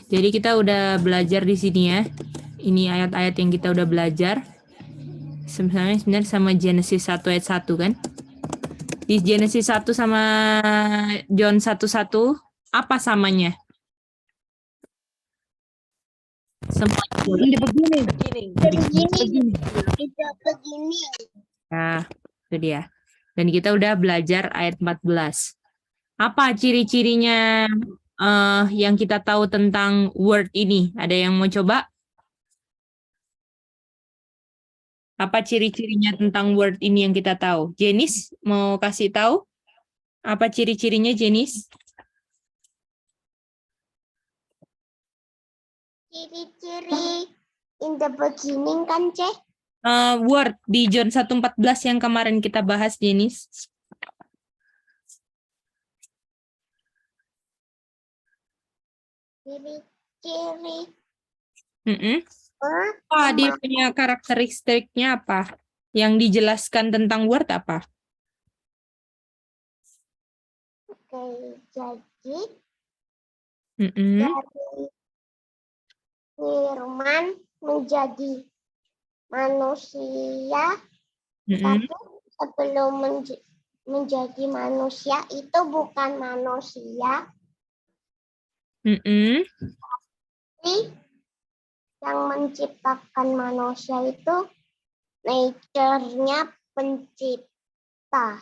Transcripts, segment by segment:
Jadi kita udah belajar di sini ya. Ini ayat-ayat yang kita udah belajar. Sebenarnya sama Genesis 1 ayat 1 kan. Di Genesis 1 sama John 1:1 apa samanya? Semuanya. In the beginning. Begini. Begini. Nah, itu dia. Dan kita udah belajar ayat 14. Apa ciri-cirinya yang kita tahu tentang word ini? Ada yang mau coba? Apa ciri-cirinya tentang word ini yang kita tahu? Jenis, mau kasih tahu? Apa ciri-cirinya, Jenis? Ciri-ciri in the beginning kan, Cek? Word di John 1:14 yang kemarin kita bahas, Jenis. Ciri-ciri. Apa dia punya karakteristiknya apa? Yang dijelaskan tentang word apa? Oke, jadi Mm-mm. dari firman menjadi manusia, Mm-mm. tapi sebelum menjadi manusia itu bukan manusia, Mm-mm. tapi yang menciptakan manusia itu nature-nya pencipta.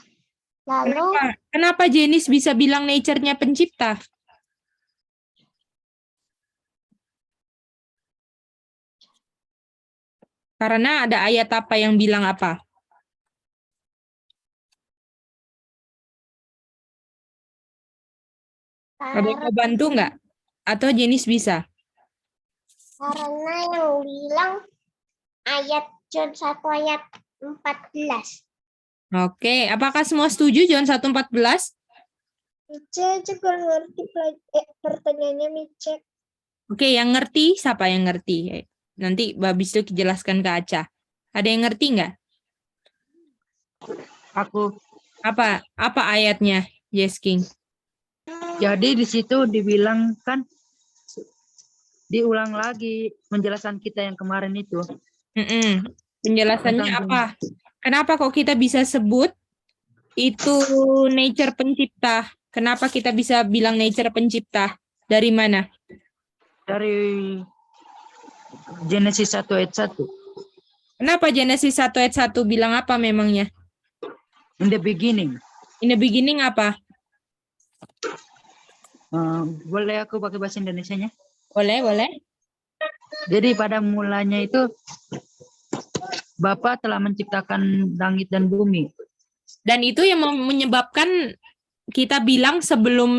Lalu Kenapa Jenis bisa bilang nature-nya pencipta? Karena ada ayat apa yang bilang apa? Ada yang mau bantu nggak? Atau Jenis bisa? karena yang bilang ayat John 1 ayat 14. Oke, apakah semua setuju John 1:14? Mice juga ngerti pertanyaannya Mice. Oke, yang ngerti siapa yang ngerti? Nanti habis itu jelaskan ke Aca. Ada yang ngerti nggak? Aku. Apa ayatnya, Yes King? Jadi di situ dibilang kan diulang lagi penjelasan kita yang kemarin itu. Penjelasannya apa? Kenapa kok kita bisa sebut itu nature pencipta? Kenapa kita bisa bilang nature pencipta? Dari mana? Dari Genesis 1 ayat 1. Kenapa Genesis 1 ayat 1 bilang apa memangnya? In the beginning. In the beginning apa? Boleh aku pakai bahasa Indonesianya? Boleh, boleh. Jadi pada mulanya itu Bapa telah menciptakan langit dan bumi. Dan itu yang menyebabkan kita bilang sebelum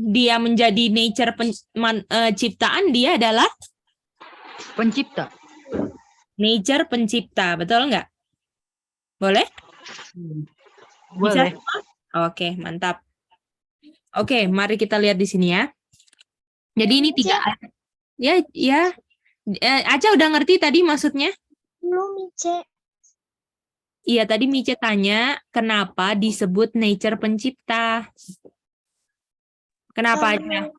dia menjadi nature ciptaan, dia adalah Pencipta. nature pencipta, betul nggak? Boleh? Bisa? Boleh. Oke, mantap. Oke, mari kita lihat di sini ya. Jadi ini 3 ayat. Ya. Aca udah ngerti tadi maksudnya? Belum Mice. Iya, tadi Mice tanya kenapa disebut nature pencipta. Kenapa aja?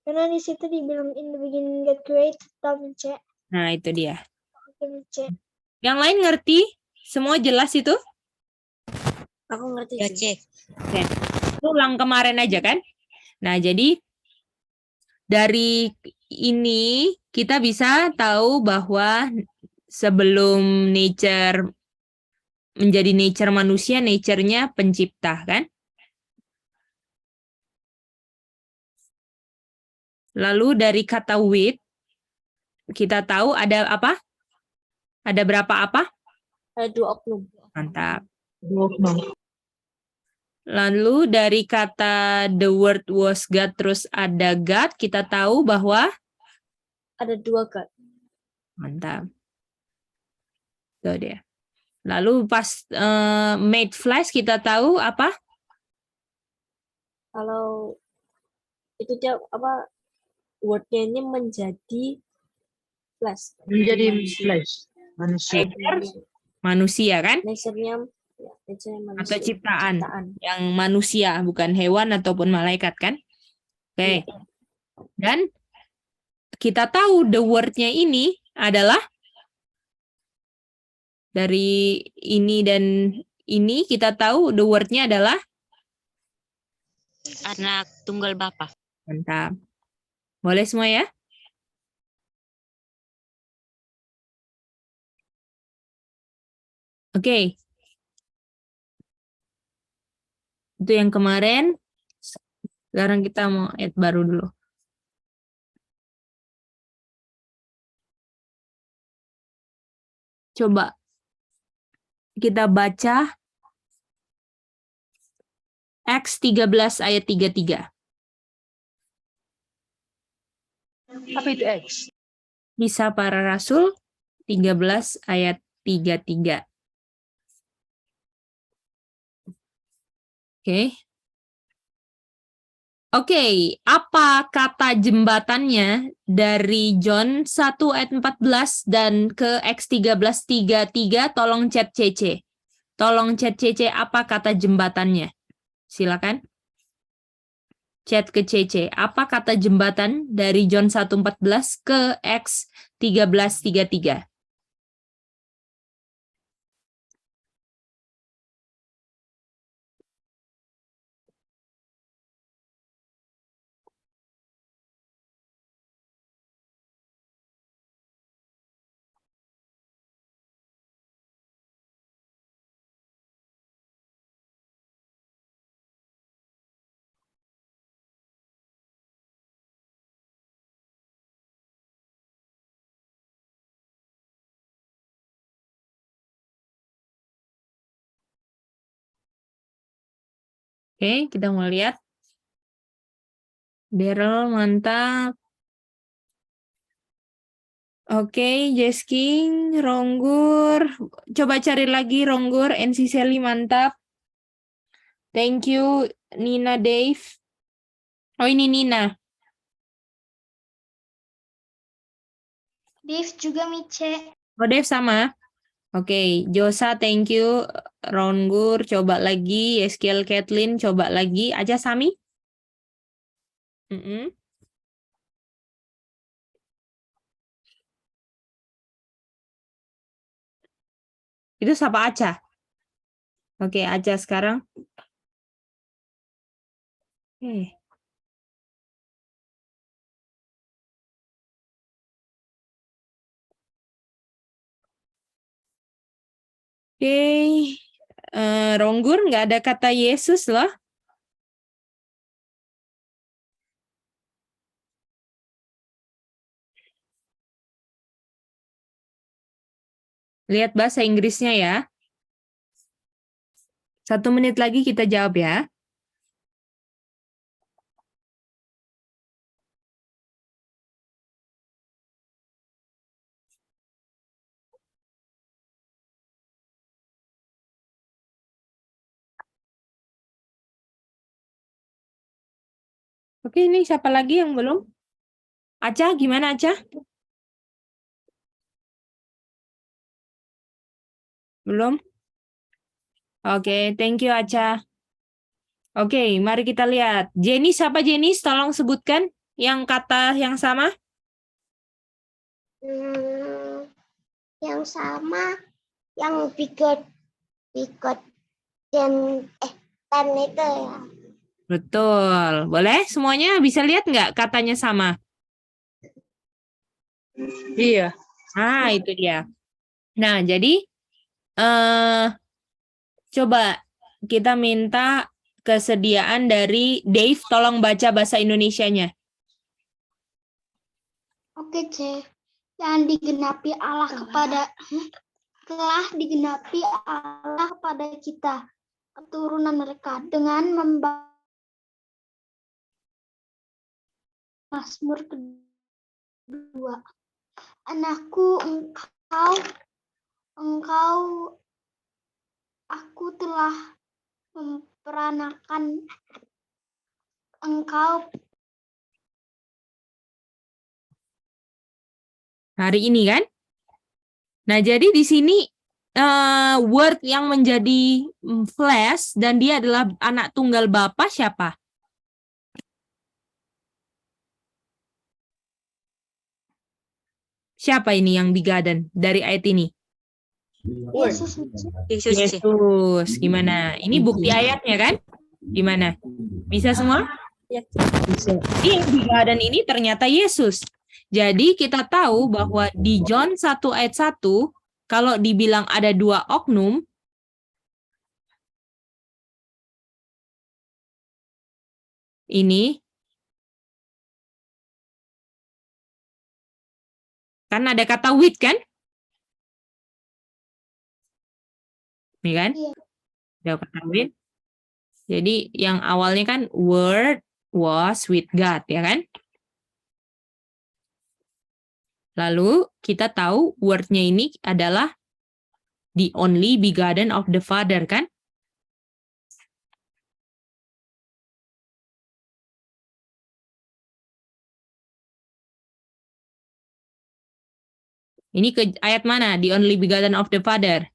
Karena di situ dibilang in the beginning God created, Mice. Nah, itu dia. Oke, Mice. Yang lain ngerti? Semua jelas itu? Aku ngerti Ya, sih. Cek. Oke. Ulang kemarin aja kan? Nah, jadi dari ini kita bisa tahu bahwa sebelum nature menjadi nature manusia, nature-nya pencipta kan? Lalu dari kata with, kita tahu ada apa? Ada berapa apa? Ada 2 oknum. Mantap. Lalu dari kata the word was God, terus ada God, kita tahu bahwa Ada 2 God. mantap. Tuh dia. Lalu pas made flesh kita tahu apa? Kalau itu dia apa wordnya ini menjadi flesh. Menjadi flesh. Manusia. Manusia kan? Nature-nya Atau manusia. ciptaan. Yang manusia, bukan hewan ataupun malaikat kan? Oke. Dan kita tahu the word-nya ini adalah dari ini dan ini kita tahu the word-nya adalah Anak tunggal Bapa. mantap. Boleh semua ya? Oke. Itu yang kemarin. Sekarang kita mau add baru dulu. Coba kita baca Acts 13 ayat 33. Apa itu X? Kisah para Rasul 13 ayat 33. Oke. Oke, apa kata jembatannya dari John 1 ayat 14 dan ke X 13:33? Tolong chat CC. Tolong chat CC apa kata jembatannya. Silakan. Chat ke CC. Apa kata jembatan dari John 1:14 ke X 13:33? Oke, kita mau lihat. Daryl, mantap. Oke, Jesking, Ronggur. Coba cari lagi Ronggur, NC Sally, mantap. Thank you, Nina Dave. Oh, ini Nina. Dave juga Mice. Oh, Dave sama. Oke, Josa, thank you. Ronggur, coba lagi. Yeskiel Kathleen, coba lagi. Aja Sami. Itu siapa Aca? Oke, Aca sekarang. Oke. Oke. Ronggur, nggak ada kata Yesus loh. Lihat bahasa Inggrisnya ya. 1 menit lagi kita jawab ya. Oke, ini siapa lagi yang belum? Aca, gimana Aca? Belum? Oke, thank you Aca. Oke, mari kita lihat. Jenis, siapa Jenis? Tolong sebutkan yang kata yang sama. Yang sama, yang pikir dan ten itu ya. Betul. Boleh? Semuanya bisa lihat nggak katanya sama? Iya. Ah, itu dia. Nah, jadi coba kita minta kesediaan dari Dave, tolong baca bahasa Indonesianya. Oke, C. Yang digenapi Allah telah digenapi Allah kepada kita, keturunan mereka, dengan Mazmur kedua. Anakku, aku telah memperanakan engkau Hari ini kan? Nah, jadi di sini word yang menjadi flash dan dia adalah anak tunggal Bapa siapa? Siapa ini yang begotten dari ayat ini? Yesus, Yesus, C. Yesus. Gimana? Ini bukti ayatnya kan? Gimana? Bisa semua? Bisa. Ini yang begotten ini ternyata Yesus. Jadi kita tahu bahwa di John 1 ayat 1, kalau dibilang ada dua oknum, ini kan ada kata with kan? Ini kan? Iya. Ada kata with. Jadi yang awalnya kan word was with God, ya kan? Lalu kita tahu word-nya ini adalah the only begotten of the Father, kan? Ini ke ayat mana? The only begotten of the Father.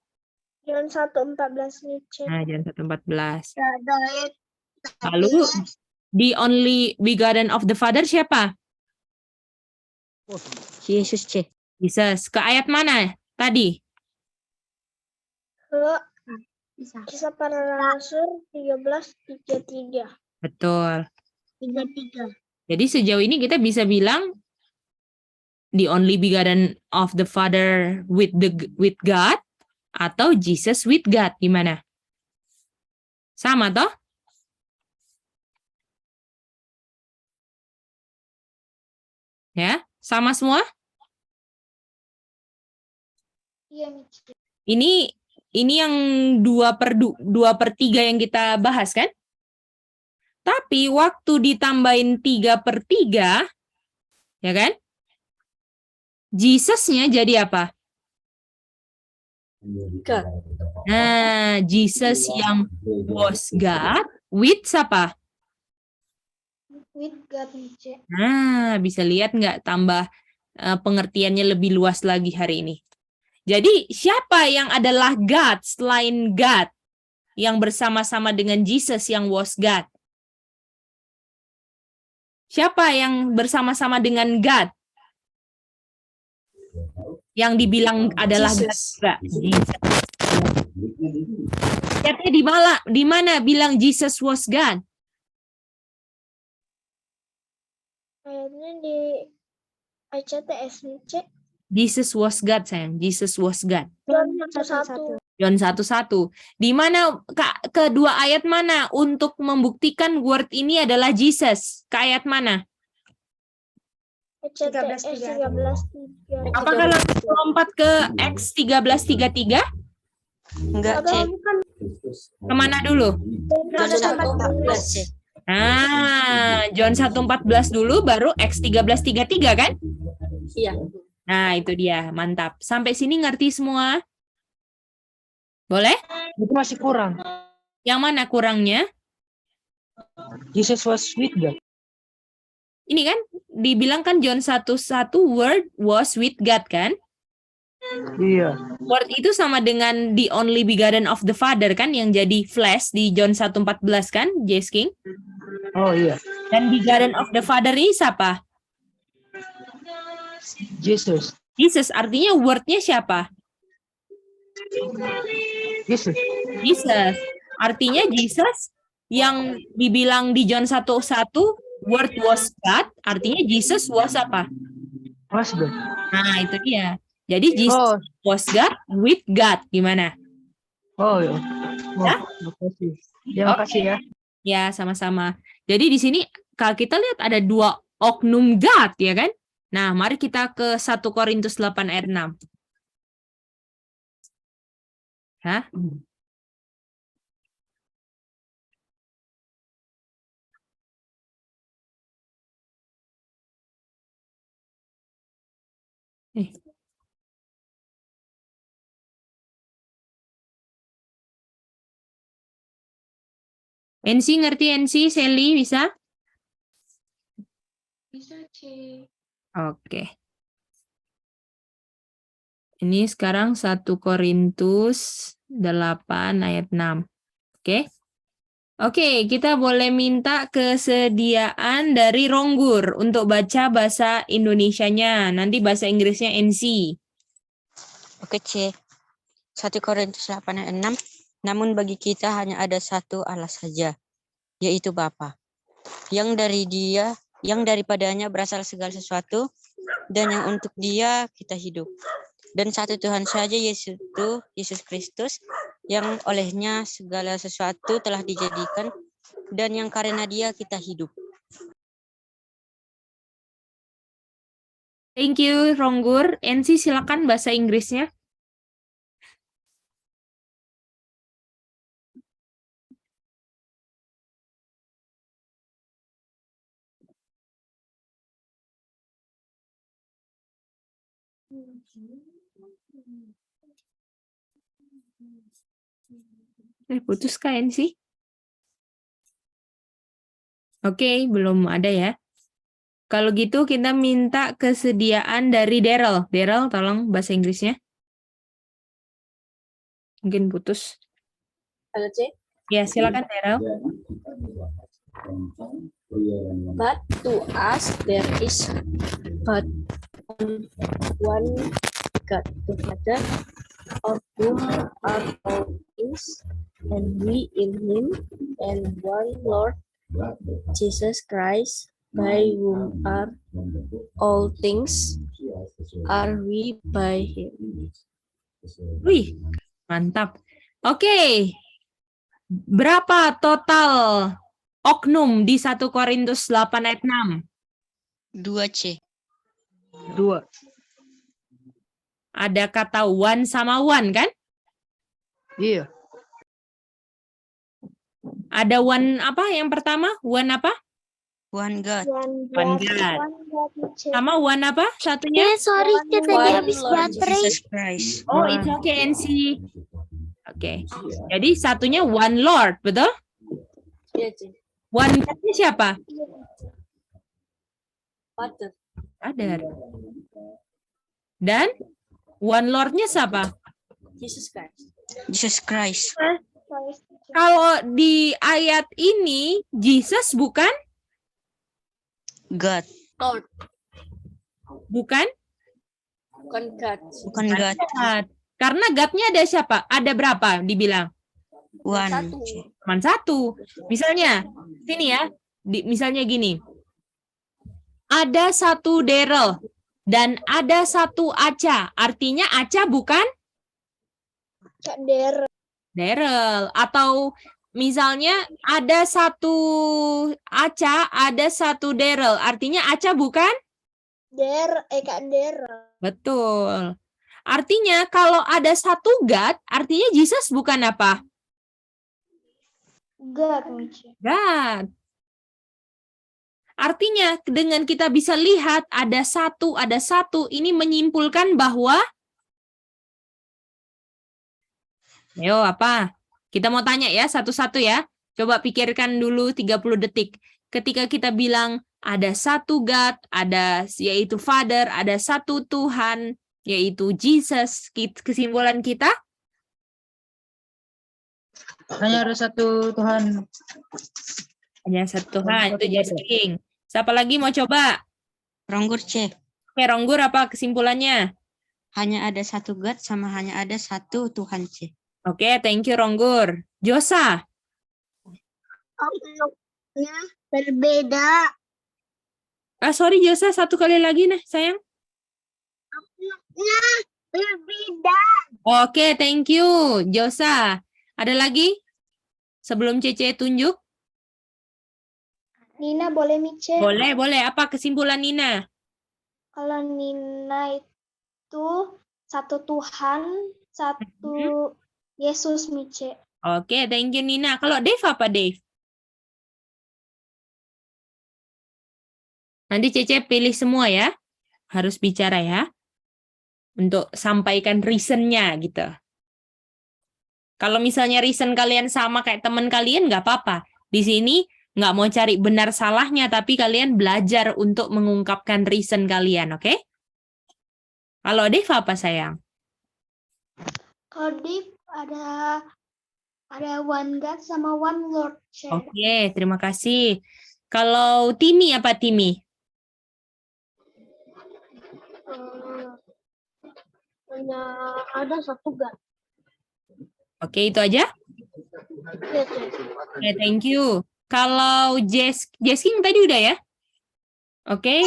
John 1:14 nih, Cek. Nah, John 1:14. Ada ayat. Lalu the only begotten of the Father siapa? Yesus, C. Jesus. Ke ayat mana tadi? Ke Kisah Para Rasul 13:33. Betul. 33. Jadi sejauh ini kita bisa bilang the only begotten of the Father with God atau Jesus with God. Gimana? Sama toh? Ya, sama semua? Iya, nih, Cek. Ini yang 2/3 yang kita bahas kan? Tapi waktu ditambahin 3/3, ya kan? Jesus-nya jadi apa? God. Nah, Jesus yang was God with siapa? With God nih, Cek. Nah, bisa lihat nggak tambah pengertiannya lebih luas lagi hari ini. Jadi, siapa yang adalah God selain God yang bersama-sama dengan Jesus yang was God? Siapa yang bersama-sama dengan God? Yang dibilang adalah God Jesus. juga. Jesus. Lihatnya di mana bilang Jesus was God? Ayatnya di ICTS nih, Cek. Jesus was God, sayang. Jesus was God. John 1:1. John 1:1. Di mana kedua ayat mana untuk membuktikan word ini adalah Jesus? Ke ayat mana? ICTS 13:3. Apakah langsung lompat ke X 13:33? Enggak, C. Bukan. Kemana dulu? John 1:14, C. Nah, John 1:14 dulu baru X 13:33 kan? Iya. Nah, itu dia. Mantap. Sampai sini ngerti semua? Boleh? Itu masih kurang. Yang mana kurangnya? Jesus was with God. Ini kan dibilang kan John 1:1 word was with God kan? Iya. Word itu sama dengan the only begotten of the Father kan yang jadi flesh di John 1:14 kan, Jess King? Oh iya. Dan begotten of the Father ini siapa? Jesus. Jesus, artinya word-nya siapa? Jesus. Jesus. Artinya Jesus yang dibilang di John 1:1 word was God, artinya Jesus was apa? Was God. Nah, itu dia. Jadi Jesus Oh, was God with God. Gimana? oh iya. Oh, Ya? makasih. Ya, makasih ya. Ya, sama-sama. Jadi di sini kalau kita lihat ada dua oknum God, ya kan? Nah, mari kita ke 1 Korintus 8 ayat 6. Hah? Eh. NC ngerti NC? Sally bisa? Bisa, Cek. Oke. Ini sekarang 1 Korintus 8 ayat 6. Oke. Oke, kita boleh minta kesediaan dari Ronggur untuk baca bahasa Indonesianya. Nanti bahasa Inggrisnya NC. Oke, C. 1 Korintus 8 ayat 6. Namun bagi kita hanya ada satu Allah saja, yaitu Bapa. Yang daripadanya berasal segala sesuatu, dan yang untuk Dia kita hidup. Dan satu Tuhan saja, Yesus Kristus, yang olehnya segala sesuatu telah dijadikan, dan yang karena Dia kita hidup. Thank you, Ronggur. NC, silakan bahasa Inggrisnya. Putus kah NC? Oke, belum ada ya. Kalau gitu kita minta kesediaan dari Daryl. Daryl, tolong bahasa Inggrisnya. Mungkin putus. Halo, C. Ya, silakan Daryl. But to us there is but one God, the Father, of whom are all things, and we in him, and one Lord, Jesus Christ, by whom are all things, are we by him. Wih, mantap. Oke. Berapa total oknum di 1 Korintus 8 ayat 6? 2, C. 2. Ada kata one sama one, kan? Iya. Ada one apa yang pertama? One apa? One God. One God. Mice. Sama one apa? Satunya? Sorry, tadi habis Jesus Christ. Oh, it's okay, NC. Oke. Jadi satunya one Lord, betul? Iya, C. One God-nya siapa? Father. Father. Dan one Lord-nya siapa? Jesus Christ. Jesus Christ. Kalau di ayat ini, Jesus bukan? God. Lord. Bukan? Bukan God. Bukan God. God. Karena God-nya ada siapa? Ada berapa dibilang? One. Satu. C. Cuman satu. Misalnya, sini ya. Misalnya gini. Ada satu Daryl dan ada satu Aca. Artinya Aca bukan Kak Der. Daryl. Atau misalnya ada satu Aca, ada satu Daryl. Artinya Aca bukan? Kak Der. Betul. Artinya kalau ada satu God, artinya Jesus bukan apa? God, Mice. God. Artinya dengan kita bisa lihat ada satu, ini menyimpulkan bahwa Ayo apa? Kita mau tanya ya satu-satu ya. Coba pikirkan dulu 30 detik. Ketika kita bilang ada satu God, ada yaitu Father, ada satu Tuhan, yaitu Jesus, kesimpulan kita? Hanya ada satu Tuhan. Hanya satu Tuhan, itu just king. Siapa lagi mau coba? Ronggur, C. Oke, Ronggur apa kesimpulannya? Hanya ada satu God sama hanya ada satu Tuhan, C. Oke, thank you Ronggur. Josa? Oknumnya berbeda. Sorry Josa, satu kali lagi nih sayang. Oknumnya berbeda. Oke, thank you Josa. Ada lagi? Sebelum Cece tunjuk? Nina boleh Mice? Boleh. Apa kesimpulan Nina? Kalau Nina itu satu Tuhan, satu Yesus Mice. Oke, thank you Nina. Kalau Dave apa Dave? Nanti Cece pilih semua ya. Harus bicara ya. Untuk sampaikan reason-nya gitu. Kalau misalnya reason kalian sama kayak teman kalian, nggak apa-apa. Di sini nggak mau cari benar salahnya, tapi kalian belajar untuk mengungkapkan reason kalian, oke? Kalau Dave apa sayang? Kalau Dev ada Ada one God sama one Lord, Cek. Oke, terima kasih. Kalau Timi apa Timi? Hanya ada satu God. Oke, itu aja. Ya, Cek. Oke, thank you. Kalau Jesking tadi udah ya? Oke,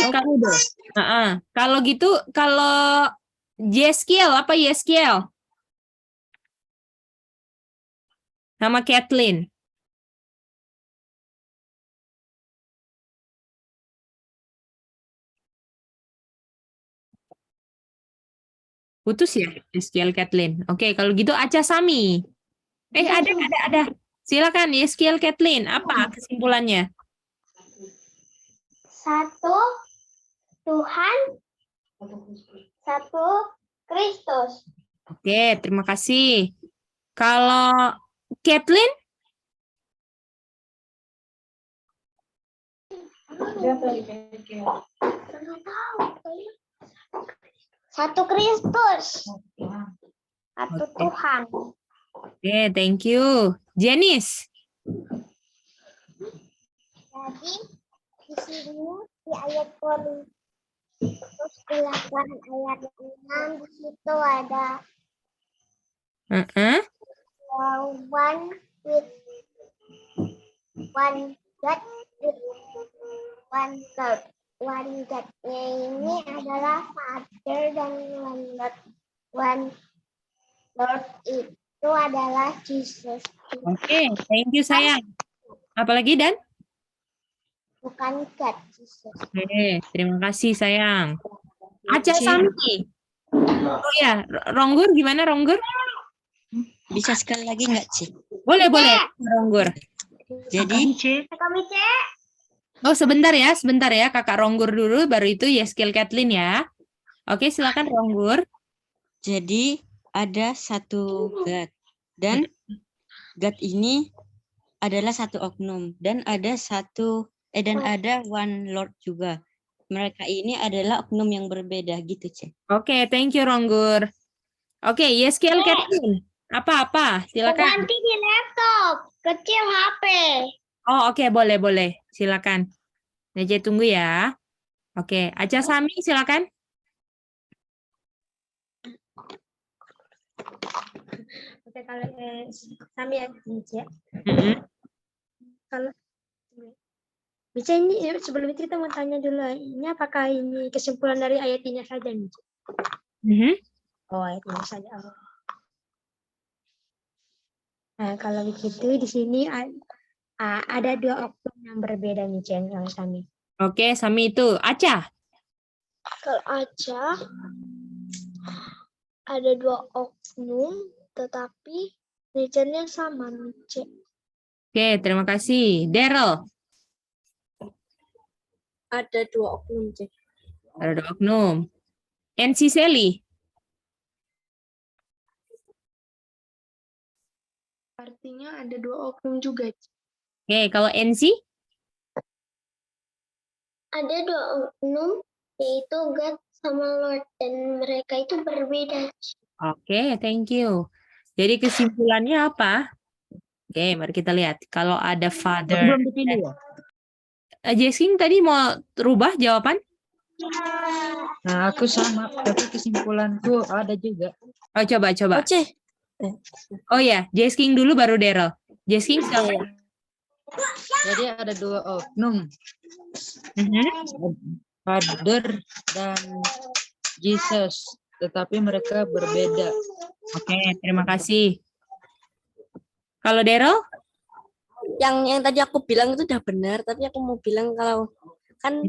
kalau gitu, kalau Jeskiel apa Yeskiel? Nama Kathleen. Putus ya, Yeskiel Kathleen. Oke, kalau gitu Aca Sami. Ada. Silakan Yeskiel Kathleen. Apa kesimpulannya? Satu Tuhan, satu Kristus. Oke, terima kasih. Kalau Kathleen? Satu Kristus. Satu Oke. Tuhan. Oke, thank you. Janice? Jadi di sini di ayat 8 ayat 6 di situ ada one with one God with one Lord. One God-nya ini adalah Father dan one Lord. One Lord itu adalah Jesus. Oke, thank you sayang. Apalagi Dan? Bukan God, Jesus. Oke, terima kasih sayang. Aca Sami. Oh ya, Ronggur gimana Ronggur? Bisa sekali lagi nggak, Ci? Boleh. Ronggur. Jadi, Kami cek. Oh, sebentar ya, Kakak Ronggur dulu, baru itu Yeskiel Kathleen ya. Oke, silakan Ronggur. jadi ada satu God dan God ini adalah satu oknum dan ada one Lord juga. Mereka ini adalah oknum yang berbeda gitu, Ci. Oke, thank you Ronggur. Oke, Yeskiel Kathleen. Apa? Silakan. Ganti di laptop. Kecil HP. Oh, oke, boleh. Silakan. Nece tunggu ya. Oke, Aca Sami silakan. Oke, kalau Sami ya, ya. Kalau bisa ini sebelum itu kita mau tanya dulu, ini apakah ini kesimpulan dari ayat ini saja nih? Oh, ayat ini saja. Oh. Nah, kalau begitu di sini ada dua oknum yang berbeda nih, Jen, kalau Sami. Oke, Sami itu Aca. Kalau Aca ada dua oknum, tetapi nature-nya sama, Cek. Oke, terima kasih. Daryl. Ada dua oknum, Cek. Ada dua oknum. NC Sally. Artinya ada dua oknum juga. Oke, kalau NC? Ada dua oknum, yaitu God sama Lord, dan mereka itu berbeda. Oke, thank you. Jadi kesimpulannya apa? Oke, mari kita lihat. Kalau ada father. Belum dipilih ya? Jesking tadi mau rubah jawaban? Nah, aku sama, tapi kesimpulanku ada juga. Oh, coba. Oce. Oh ya, Jesking dulu baru Daryl. Jesking siapa? Jadi ada dua oknum, Mhm. Father dan Jesus, tetapi mereka berbeda. Oke, terima kasih. Kalau Daryl? Yang tadi aku bilang itu udah benar, tapi aku mau bilang kalau kan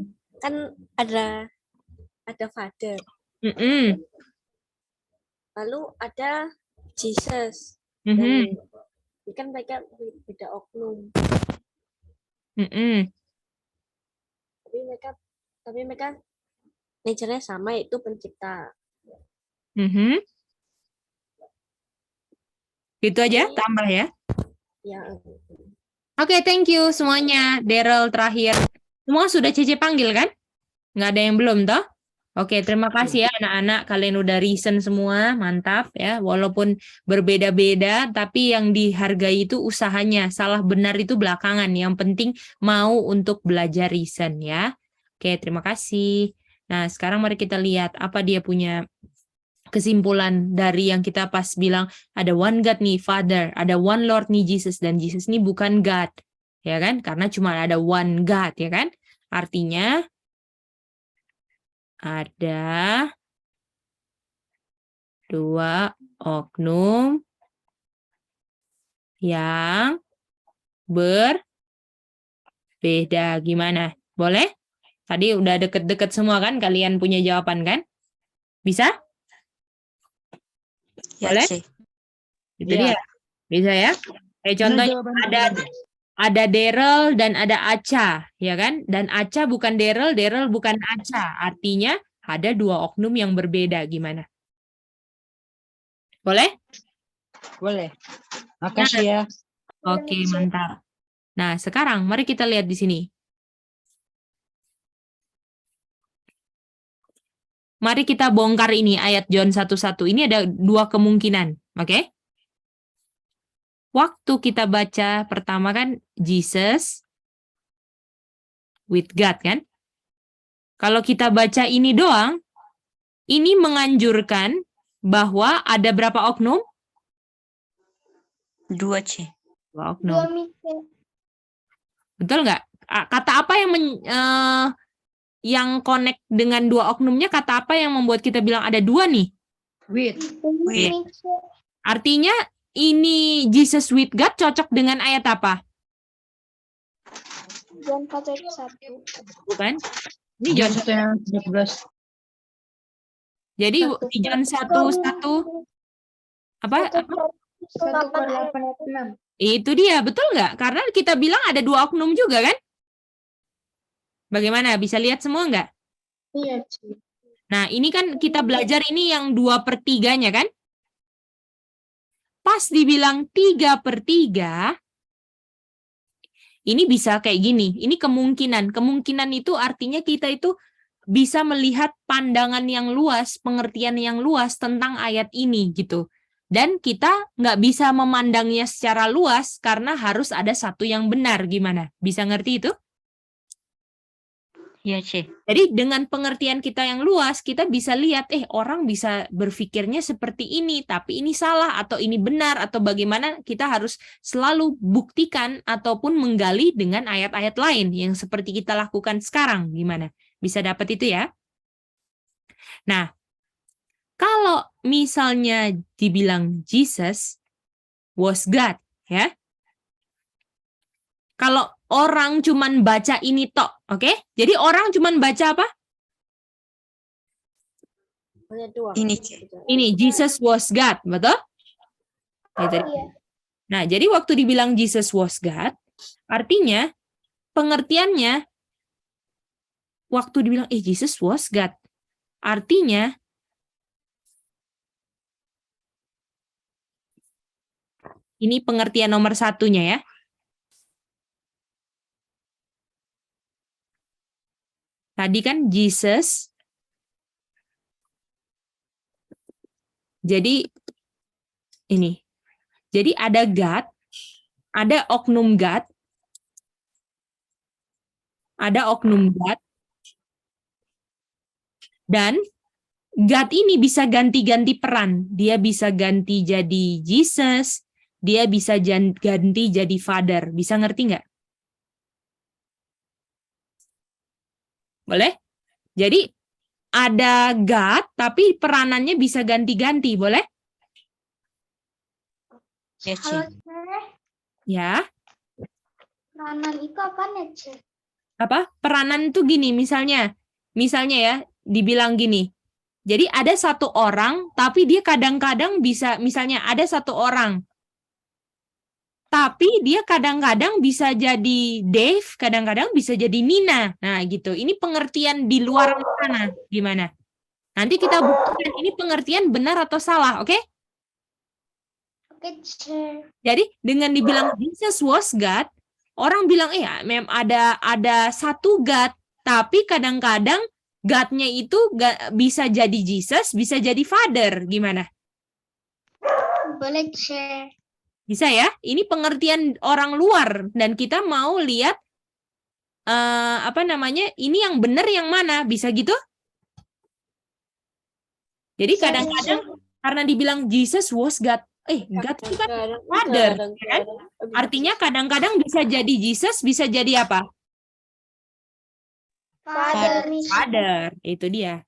ada Father, Mm-mm. lalu ada Jesus. Mhm. Dan kan mereka beda oknum, Mm-mm. tapi mereka nature-nya sama, yaitu pencipta. Mhm. Gitu aja, tambah ya. Ya, Oke, thank you semuanya. Daryl terakhir. Semua sudah Cece panggil kan? Nggak ada yang belum toh? Oke, terima kasih ya anak-anak. Kalian udah reason semua, mantap ya. Walaupun berbeda-beda, tapi yang dihargai itu usahanya. Salah benar itu belakangan. Yang penting mau untuk belajar reason ya. Oke, terima kasih. Nah, sekarang mari kita lihat apa dia punya kesimpulan dari yang kita pas bilang ada one God nih, Father, ada one Lord nih, Jesus, dan Jesus nih bukan God, ya kan? Karena cuma ada one God, ya kan? Artinya ada dua oknum yang berbeda. Gimana? Boleh? Tadi udah deket-deket semua kan? Kalian punya jawaban kan? Bisa? Ya, Boleh? C. Itu Ya. dia. Bisa ya? Kayak Benar contohnya jawabannya. ada Daryl dan ada Aca, ya kan? Dan Aca bukan Daryl, Daryl bukan Aca. Artinya ada dua oknum yang berbeda. Gimana? Boleh? Boleh. Makasih ya. Oke, mantap. Nah, sekarang mari kita lihat di sini. Mari kita bongkar ini ayat John 1:1. Ini ada dua kemungkinan, oke? Waktu kita baca pertama kan Jesus with God kan? Kalau kita baca ini doang, ini menganjurkan bahwa ada berapa oknum? 2, C. Dua oknum. Betul nggak? Kata apa yang connect dengan dua oknumnya? Kata apa yang membuat kita bilang ada dua nih? With. Artinya ini Jesus with God cocok dengan ayat apa? John 1:1. Bukan? Ini John John. 1 yang 11. Jadi di John 1:1 apa? 1:8. Itu dia, betul nggak? Karena kita bilang ada dua oknum juga kan? Bagaimana? Bisa lihat semua nggak? Iya, C. Nah, ini kan kita belajar ini yang 2/3-nya kan? Pas dibilang 3/3, ini bisa kayak gini. Ini kemungkinan. Kemungkinan itu artinya kita itu bisa melihat pandangan yang luas, pengertian yang luas tentang ayat ini gitu. Dan kita nggak bisa memandangnya secara luas karena harus ada satu yang benar. Gimana? Bisa ngerti itu? Ya, C. Jadi dengan pengertian kita yang luas, kita bisa lihat, orang bisa berpikirnya seperti ini, tapi ini salah, atau ini benar, atau bagaimana kita harus selalu buktikan ataupun menggali dengan ayat-ayat lain yang seperti kita lakukan sekarang. Gimana? Bisa dapat itu ya? Nah, kalau misalnya dibilang Jesus was God, ya. Kalau orang cuman baca ini tok, oke? Jadi orang cuman baca apa? Hanya 2. Ini, C. Ini Jesus was God, betul? Nah, jadi waktu dibilang Jesus was God, artinya pengertiannya waktu dibilang Jesus was God, artinya ini pengertian nomor satunya ya. Tadi kan Jesus, jadi ini. Jadi ada God, ada oknum God, dan God ini bisa ganti-ganti peran. Dia bisa ganti jadi Jesus, dia bisa ganti jadi Father. Bisa ngerti nggak? Boleh? Jadi ada God, tapi peranannya bisa ganti-ganti. Boleh? Ya, C. Ya. Peranan itu apa nih, C? Apa? Peranan itu gini, misalnya ya, dibilang gini. Jadi ada satu orang, tapi dia kadang-kadang bisa, misalnya ada satu orang, tapi dia kadang-kadang bisa jadi Dave, kadang-kadang bisa jadi Nina. Nah, gitu. Ini pengertian di luar sana. Gimana? Nanti kita buktikan ini pengertian benar atau salah, oke? Oke, C. Jadi dengan dibilang Jesus was God, orang bilang ada satu God, tapi kadang-kadang God-nya itu bisa jadi Jesus, bisa jadi Father. Gimana? Boleh share. Bisa ya? Ini pengertian orang luar dan kita mau lihat ini yang benar yang mana? Bisa gitu? Jadi kadang-kadang karena dibilang Jesus was God. God itu kan Father. Kan? Artinya kadang-kadang bisa jadi Jesus, bisa jadi apa? Father. Itu dia.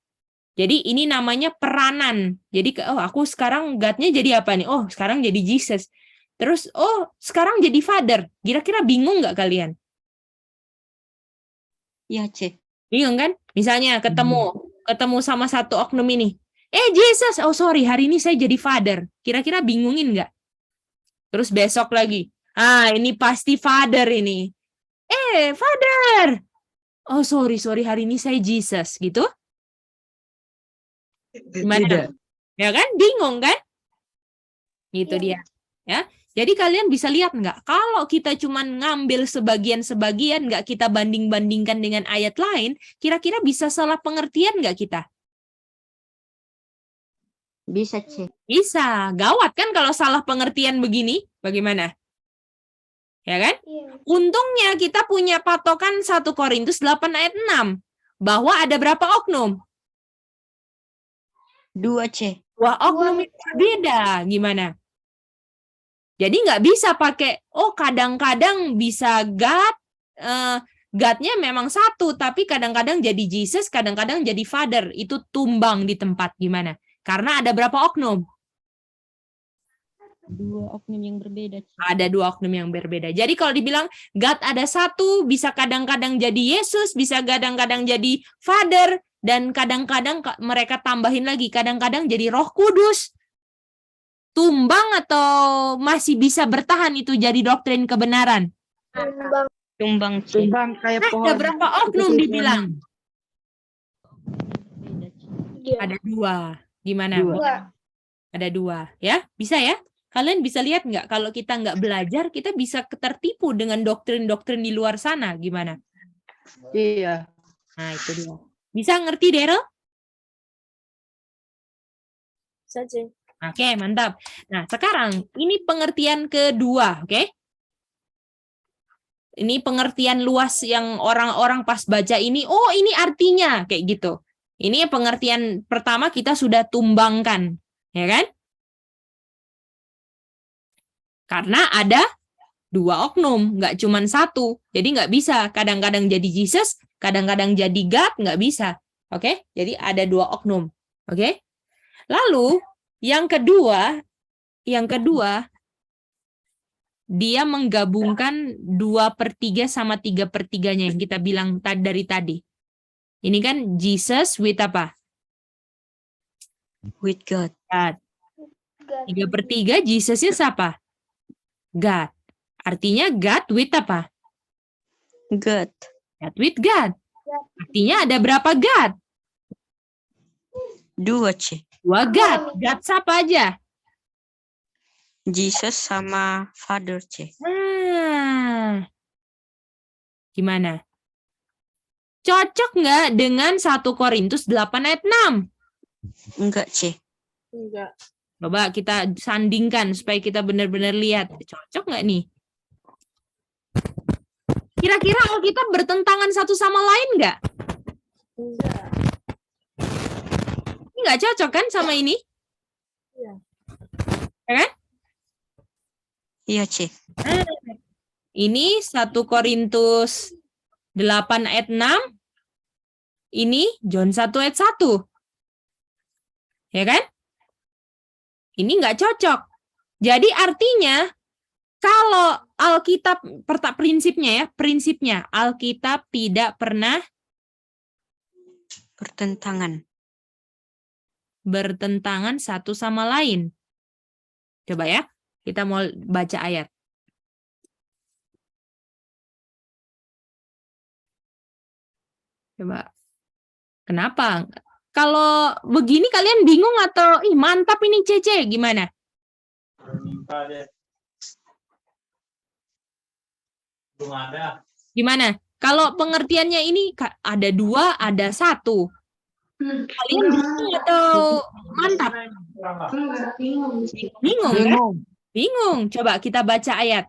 Jadi ini namanya peranan. Jadi aku sekarang God-nya jadi apa nih? Oh, sekarang jadi Jesus. Terus, sekarang jadi Father. Kira-kira bingung nggak kalian? Iya, C. Bingung kan? Misalnya ketemu sama satu oknum ini. Jesus, sorry, hari ini saya jadi Father. Kira-kira bingungin nggak? Terus besok lagi. Ini pasti Father ini. Father. Oh, sorry, hari ini saya Jesus, gitu. Gimana? Tidak. Ya kan? Bingung kan? Itu Iya. dia. Ya. Jadi kalian bisa lihat nggak? Kalau kita cuma ngambil sebagian-sebagian, nggak kita banding-bandingkan dengan ayat lain, kira-kira bisa salah pengertian nggak kita? Bisa, C. Bisa. Gawat kan kalau salah pengertian begini? Bagaimana? Ya kan? Iya. Untungnya kita punya patokan 1 Korintus 8 ayat 6. Bahwa ada berapa oknum? 2, C. Wah, oknum yang berbeda. Gimana? Jadi nggak bisa pakai, kadang-kadang bisa God, God-nya memang satu, tapi kadang-kadang jadi Jesus, kadang-kadang jadi Father. Itu tumbang di tempat. Gimana? Karena ada berapa oknum? 2 oknum yang berbeda, C. Ada 2 oknum yang berbeda. Jadi kalau dibilang God ada satu, bisa kadang-kadang jadi Yesus, bisa kadang-kadang jadi Father, dan kadang-kadang mereka tambahin lagi, kadang-kadang jadi Roh Kudus. Tumbang atau masih bisa bertahan itu jadi doktrin kebenaran? Tumbang, C. Tumbang kayak pohon. Ada berapa oknum dibilang? Beda, C. Ada 2. Gimana? 2. Ada 2. Ya, bisa ya? Kalian bisa lihat nggak? Kalau kita nggak belajar, kita bisa tertipu dengan doktrin-doktrin di luar sana. Gimana? Iya. Nah, itu dia. Bisa ngerti, Daryl? Saja. Oke, mantap. Nah, sekarang ini pengertian kedua, oke? Ini pengertian luas yang orang-orang pas baca ini, ini artinya kayak gitu. Ini pengertian pertama kita sudah tumbangkan, ya kan? Karena ada 2 oknum, nggak cuma 1. Jadi nggak bisa kadang-kadang jadi Jesus, kadang-kadang jadi God, nggak bisa. Oke? Jadi ada 2 oknum. Oke? Lalu yang kedua, dia menggabungkan 2/3 sama 3/3-nya yang kita bilang dari tadi. Ini kan Jesus with apa? With God. God. 3/3 Jesus-nya siapa? God. Artinya God with apa? God. God with God. Artinya ada berapa God? 2, C. 2 God. God siapa aja? Jesus sama Father, C. Gimana? Cocok nggak dengan 1 Korintus 8 ayat 6? Enggak, C. Enggak. Coba kita sandingkan supaya kita benar-benar lihat. Cocok nggak nih? Kira-kira Alkitab bertentangan satu sama lain nggak? Enggak. Ini nggak cocok kan sama ini? Iya. Ya kan? Iya, C. Ini 1 Korintus 8 ayat 6. Ini John 1 ayat 1. Ya kan? Ini nggak cocok. Jadi artinya kalau Alkitab, prinsipnya Alkitab tidak pernah bertentangan satu sama lain. Coba ya, kita mau baca ayat. Coba. Kenapa? Kalau begini kalian bingung atau mantap ini Cece, gimana? Gimana? Kalau pengertiannya ini ada 2, ada 1. Kalian bingung atau mantap? Bingung kan? Bingung. Coba kita baca ayat.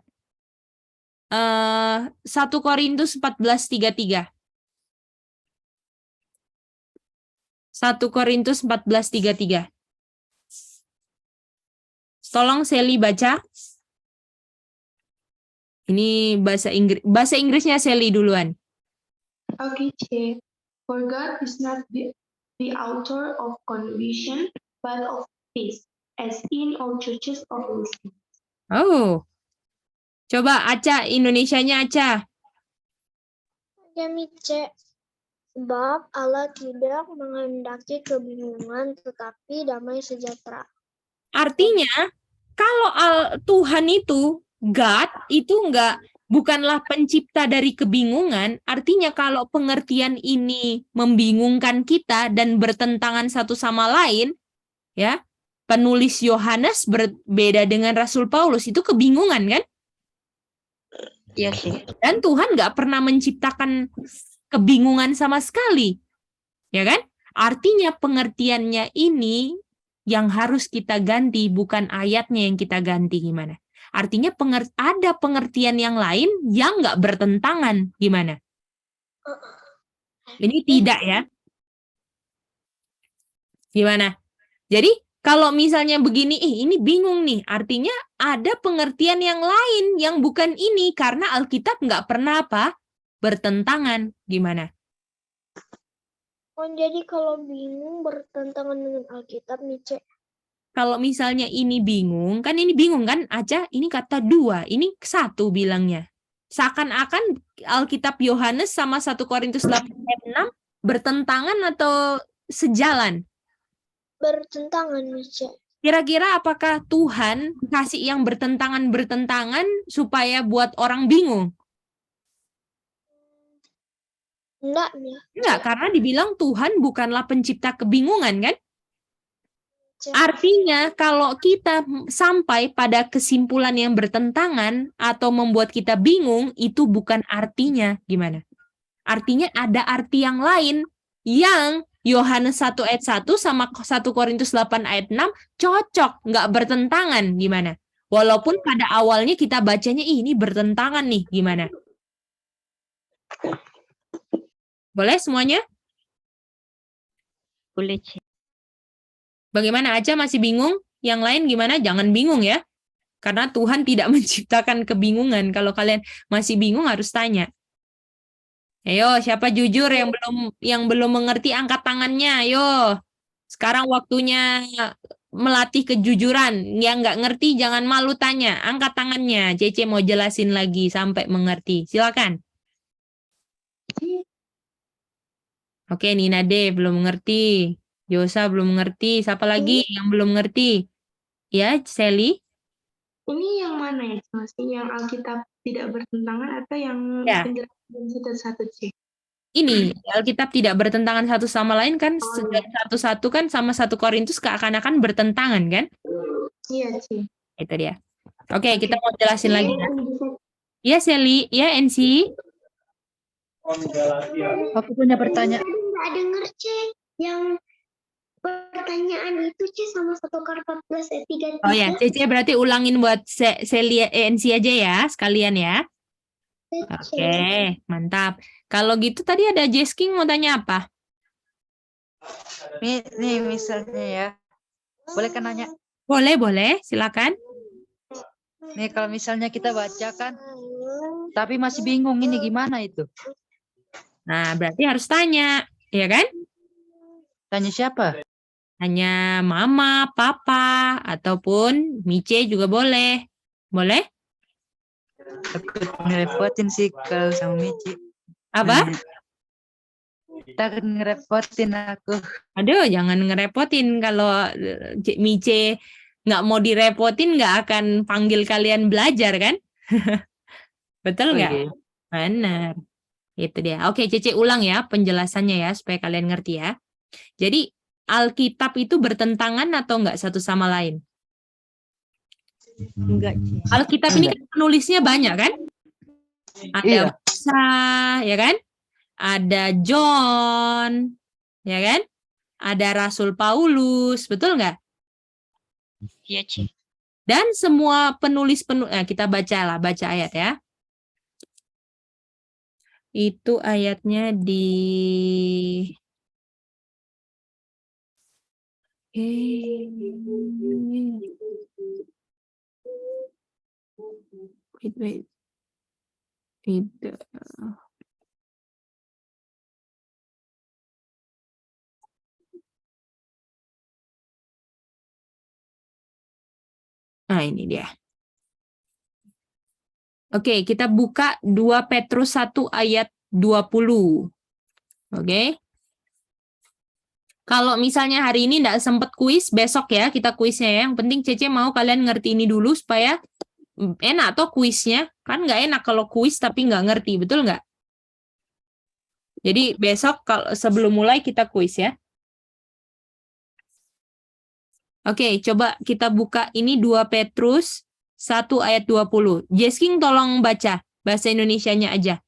1 Korintus 14:33. 1 Korintus 14:33. Tolong Sally baca. Ini bahasa Inggrisnya Sally duluan. Okay, Che. For God is not the author of confusion, but of peace, as in all churches of Muslims. Oh. Coba Aca, Indonesianya Aca. Ya, Mice. Sebab Allah tidak menghendaki kebingungan, tetapi damai sejahtera. Artinya, kalau Tuhan itu, God, itu bukanlah pencipta dari kebingungan, artinya kalau pengertian ini membingungkan kita dan bertentangan satu sama lain, ya, penulis Yohanes berbeda dengan Rasul Paulus, itu kebingungan kan? Iya sih. Dan Tuhan nggak pernah menciptakan kebingungan sama sekali, ya kan? Artinya pengertiannya ini yang harus kita ganti, bukan ayatnya yang kita ganti. Gimana? Artinya ada pengertian yang lain yang nggak bertentangan. Gimana? Ini tidak ya? Gimana? Jadi kalau misalnya begini, ini bingung nih. Artinya ada pengertian yang lain yang bukan ini karena Alkitab nggak pernah bertentangan. Gimana? Oh, jadi kalau bingung bertentangan dengan Alkitab, Mice. Kalau misalnya ini bingung kan Aca, ini kata 2, ini 1 bilangnya. Seakan-akan Alkitab Yohanes sama 1 Korintus 8:6 bertentangan atau sejalan? Bertentangan, Mice. Kira-kira apakah Tuhan kasih yang bertentangan supaya buat orang bingung? Enggak, karena dibilang Tuhan bukanlah pencipta kebingungan kan? Artinya kalau kita sampai pada kesimpulan yang bertentangan atau membuat kita bingung, itu bukan artinya. Gimana? Artinya ada arti yang lain yang Yohanes 1 ayat 1 sama 1 Korintus 8 ayat 6 cocok, nggak bertentangan. Gimana? Walaupun pada awalnya kita bacanya, ini bertentangan nih. Gimana? Boleh semuanya? Boleh, Ci. Bagaimana aja masih bingung? Yang lain gimana? Jangan bingung ya. Karena Tuhan tidak menciptakan kebingungan. Kalau kalian masih bingung harus tanya. Ayo, siapa jujur yang belum mengerti angkat tangannya? Ayo. Sekarang waktunya melatih kejujuran. Yang nggak ngerti jangan malu tanya. Angkat tangannya. Cece mau jelasin lagi sampai mengerti. Silakan. Oke, Nina D belum mengerti. Yosa belum mengerti. Siapa lagi yang belum mengerti? Ya, Sally? Ini yang mana ya, maksudnya yang Alkitab tidak bertentangan atau yang Ya. penjelasan satu-satu, Ci? Ini, Alkitab tidak bertentangan satu sama lain kan? Satu-satu kan sama 1 Korintus seakan-akan bertentangan kan? Iya, Ci. Itu dia. Oke, kita mau jelasin lagi. Ya, Sally. Ya, NC. Aku punya pertanyaan. Nggak denger, Ce. Yang pertanyaan itu, Ce, sama 1 Korintus 14 ayat 3. Oh ya, Cece berarti ulangin buat Sally NC aja ya, sekalian ya. Oke, mantap. Kalau gitu tadi ada Jesking mau tanya apa? Nih misalnya ya. Boleh kan nanya? Boleh, silakan. Nih kalau misalnya kita baca kan, tapi masih bingung ini gimana itu? Nah, berarti harus tanya, ya kan? Tanya siapa? Hanya mama, papa, ataupun Mice juga boleh. Boleh? Takut ngerepotin sih kalau sama Mici. Apa? Takut ngerepotin aku. Aduh, jangan ngerepotin. Kalau Mice nggak mau direpotin, nggak akan panggil kalian belajar, kan? Betul nggak? Oke. Benar. Itu dia. Oke, Cece ulang ya penjelasannya ya, supaya kalian ngerti ya. Jadi, Alkitab itu bertentangan atau enggak satu sama lain? Enggak, Ci. Alkitab ini kan penulisnya banyak kan? Ada Iya. Musa, ya kan? Ada John, ya kan? ada Rasul Paulus, betul nggak? Iya, C. Dan semua kita baca ayat ya. Itu ayatnya di wait. Nah, ini dia. Oke, kita buka 2 Petrus 1 ayat 20. Oke. Kalau misalnya hari ini nggak sempet kuis, besok ya kita kuisnya ya. Yang penting Cece mau kalian ngerti ini dulu supaya enak toh kuisnya. Kan nggak enak kalau kuis tapi nggak ngerti, betul nggak? Jadi besok kalau sebelum mulai kita kuis ya. Oke, coba kita buka ini 2 Petrus 1 ayat 20. Jesking tolong baca bahasa Indonesianya aja.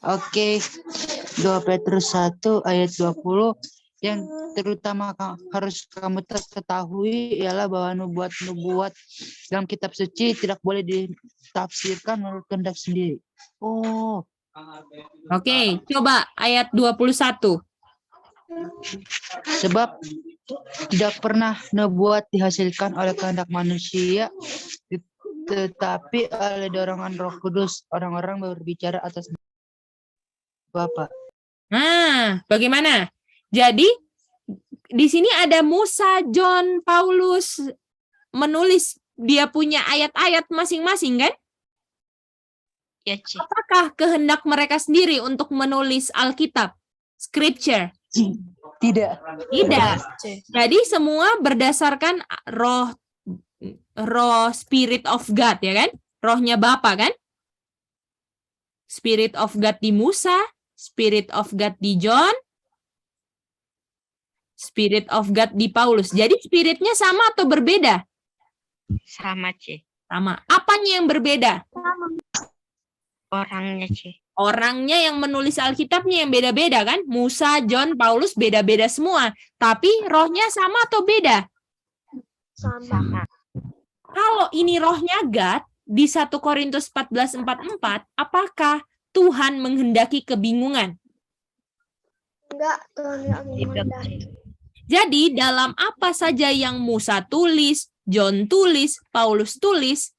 Oke, 2 Petrus 1 ayat 20 yang terutama harus kamu ketahui ialah bahwa nubuat dalam kitab suci tidak boleh ditafsirkan menurut kehendak sendiri. Oh, Oke, coba ayat 21. sebab tidak pernah nubuat dihasilkan oleh kehendak manusia, tetapi oleh dorongan Roh Kudus, orang-orang berbicara atas Bapak. Nah, bagaimana? Jadi di sini ada Musa, John, Paulus menulis dia punya ayat-ayat masing-masing kan? Iya, C. Apakah kehendak mereka sendiri untuk menulis Alkitab, Scripture? Tidak. Tidak. Jadi semua berdasarkan roh Spirit of God ya kan? Rohnya Bapa kan? Spirit of God di Musa, Spirit of God di John, Spirit of God di Paulus. Jadi spiritnya sama atau berbeda? Sama, C. Sama. Apanya yang berbeda? Orangnya, C. Orangnya yang menulis Alkitabnya yang beda-beda kan? Musa, John, Paulus beda-beda semua. Tapi rohnya sama atau beda? Sama. Kalau ini rohnya God, di 1 Korintus 14:44, apakah Tuhan menghendaki kebingungan? Enggak, Tuhan enggak Tidak, menghendaki. C. Jadi dalam apa saja yang Musa tulis, John tulis, Paulus tulis,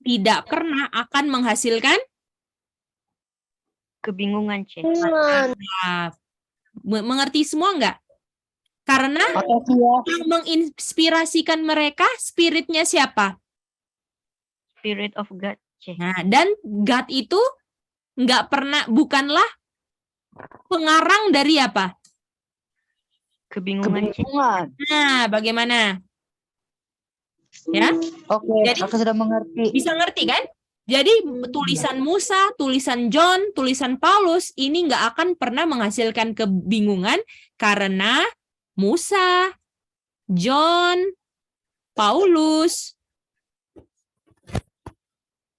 tidak pernah akan menghasilkan Kebingungan, C. mengerti semua enggak? Karena yang menginspirasikan mereka spiritnya siapa? Spirit of God, C. Nah, dan God itu enggak pernah, bukanlah pengarang dari apa? Kebingungan, C. Nah, bagaimana? Ya? Oke, Jadi- aku sudah mengerti. Bisa ngerti kan? Jadi tulisan Musa, tulisan John, tulisan Paulus ini nggak akan pernah menghasilkan kebingungan karena Musa, John, Paulus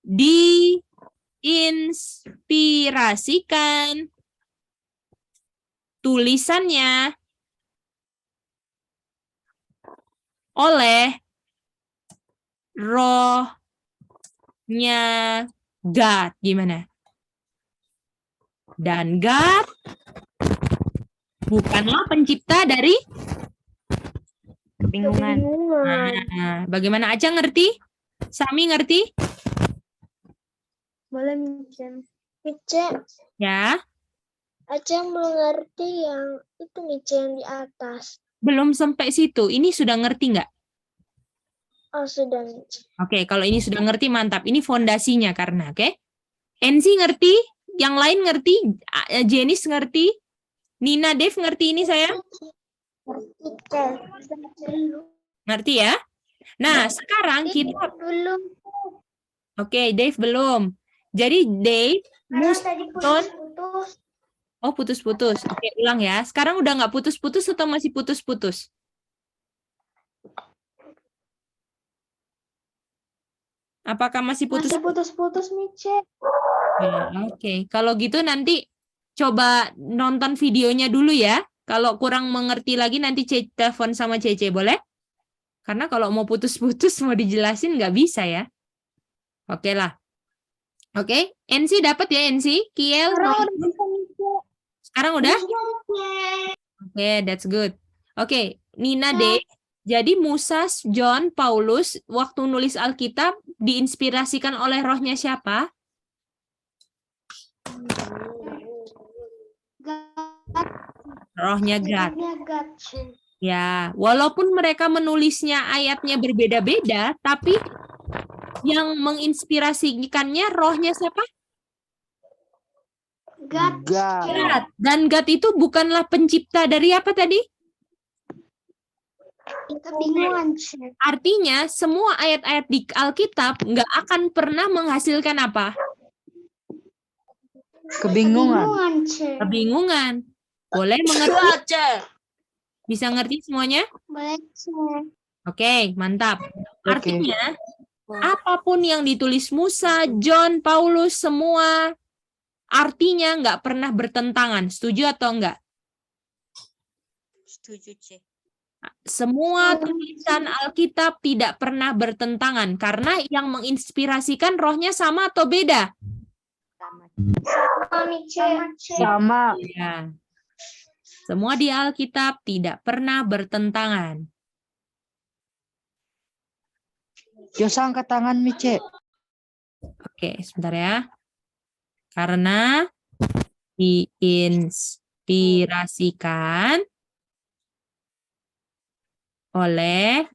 diinspirasikan tulisannya oleh rohnya God. Gimana? Dan God bukanlah pencipta dari Kebingungan. Nah, bagaimana Aca ngerti? Sami ngerti? Boleh Micen. Micen, Ya, Aceh mengerti yang itu Micen di atas. belum sampai situ. Ini sudah ngerti nggak? Oh, sudah Micen. Oke, kalau ini sudah ngerti mantap. Ini fondasinya karena, oke? Enzi ngerti? Yang lain ngerti? Jenis ngerti? Nina, Dev ngerti ini sayang? Ngerti ya? Nah, sekarang kita... Dulu. Oke, Dave belum. Jadi Dave, Tadi Ton. putus-putus. oh putus-putus. Oke, ulang ya. Sekarang udah nggak putus-putus atau masih putus-putus? Apakah masih putus? Masih putus-putus Micen. Oke, kalau gitu nanti coba nonton videonya dulu ya. Kalau kurang mengerti lagi nanti telepon sama Cece, boleh? Karena kalau mau putus-putus mau dijelasin nggak bisa ya. Oke lah. Oke, NC dapat ya NC? Kiel? Sekarang udah? Oke, that's good. Oke, Nina D. Jadi Musa, John, Paulus waktu nulis Alkitab diinspirasikan oleh rohnya siapa? Rohnya God. Ya, walaupun mereka menulisnya ayatnya berbeda-beda, tapi yang menginspirasikannya rohnya siapa? God. God. Dan God itu bukanlah pencipta dari apa tadi? Kebingungan. Artinya semua ayat-ayat di Alkitab nggak akan pernah menghasilkan apa? Kebingungan. Kebingungan. Boleh mengerti? Bisa ngerti semuanya? Boleh. Oke, mantap. Oke. Artinya apapun yang ditulis Musa, John, Paulus, semua artinya nggak pernah bertentangan. Setuju atau enggak? Setuju, C. Semua tulisan Alkitab tidak pernah bertentangan karena yang menginspirasikan rohnya sama atau beda? Sama. Ya. Semua di Alkitab tidak pernah bertentangan. Josa angkat tangan Mice. Oke, sebentar ya. Karena diinspirasikan oleh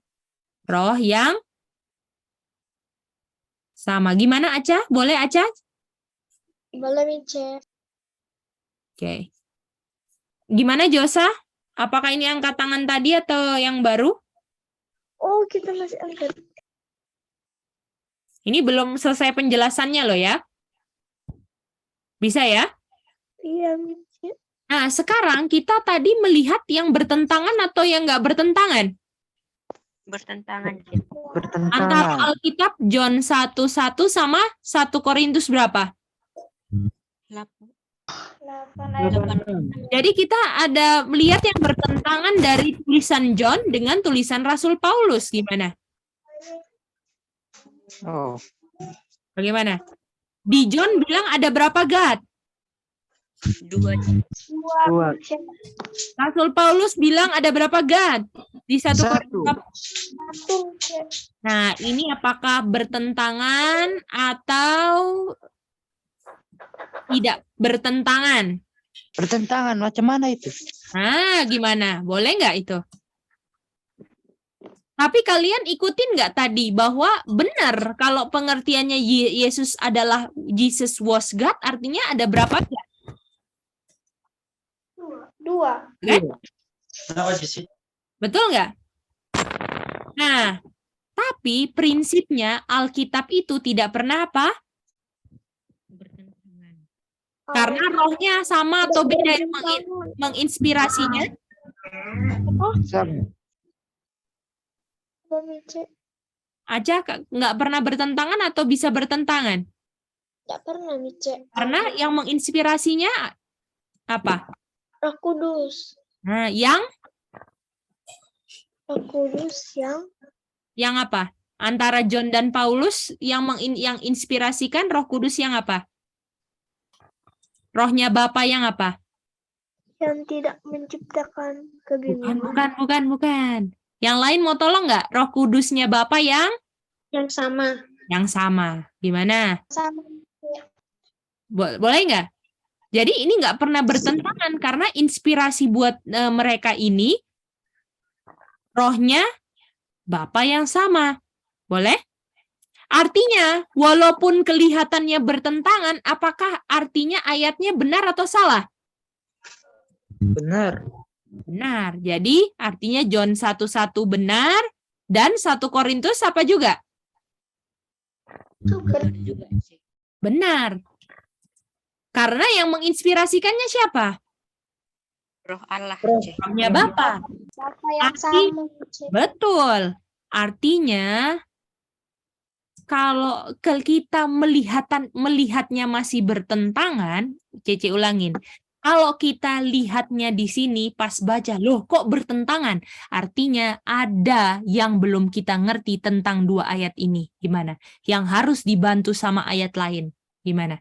roh yang sama. Gimana Aca? Boleh Aca? Boleh, Mice. Oke. Gimana Josa? Apakah ini angkat tangan tadi atau yang baru? Oh, kita masih angkat. Ini belum selesai penjelasannya loh ya. Bisa ya? Iya, Mice. Nah, sekarang kita tadi melihat yang bertentangan atau yang nggak bertentangan? Bertentangan, C. Antara Bertentangan. Alkitab John 1:1 sama 1 Korintus berapa? 8. Jadi kita ada melihat yang bertentangan dari tulisan John dengan tulisan Rasul Paulus. Gimana? Oh. Bagaimana? Di John bilang ada berapa God? 2, C. 2. Rasul Paulus bilang ada berapa God? Di 1 Korintus. Nah, ini apakah bertentangan atau tidak bertentangan? Bertentangan. Macam mana itu? Nah, gimana? Boleh nggak itu? Tapi kalian ikutin nggak tadi bahwa benar kalau pengertiannya Yesus adalah Jesus was God, artinya ada berapa God? 2. Kan? Betul nggak? Nah, tapi prinsipnya Alkitab itu tidak pernah apa? Bertentangan. Karena rohnya sama atau beda yang menginspirasinya? Sama. Mice. Aja nggak pernah bertentangan atau bisa bertentangan? Tidak pernah, Mice. Karena yang menginspirasinya apa? Roh Kudus. Nah, yang Roh Kudus yang apa? Antara John dan Paulus yang yang inspirasikan Roh Kudus yang apa? Rohnya Bapa yang apa? yang tidak menciptakan kebingungan. Bukan. Yang lain mau tolong nggak? Roh Kudusnya Bapa yang Yang sama. Gimana? Sama. Boleh nggak? Jadi ini nggak pernah bertentangan karena inspirasi buat mereka ini rohnya Bapa yang sama. Boleh? Artinya, walaupun kelihatannya bertentangan, apakah artinya ayatnya benar atau salah? Benar. Benar. Jadi artinya John 1:1 benar dan 1 Korintus apa juga? Benar juga, C. Benar. Karena yang menginspirasikannya siapa? Roh Allah, C. Rohnya Bapa. Siapa yang Arti- sama? Betul. Artinya kalau kita melihatnya masih bertentangan, Cece ulangin. Kalau kita lihatnya di sini pas baca, loh kok bertentangan? Artinya ada yang belum kita ngerti tentang dua ayat ini. Gimana? Yang harus dibantu sama ayat lain. Gimana?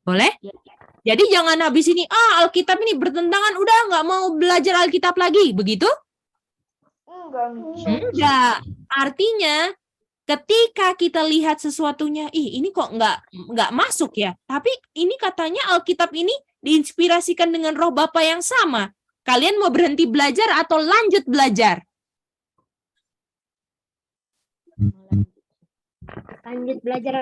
Boleh? Jadi jangan habis ini, Alkitab ini bertentangan, udah nggak mau belajar Alkitab lagi. Begitu? Enggak. Artinya ketika kita lihat sesuatunya, ini kok nggak masuk ya. Tapi ini katanya Alkitab ini diinspirasikan dengan Roh Bapa yang sama. Kalian mau berhenti belajar atau lanjut belajar? Lanjut belajar.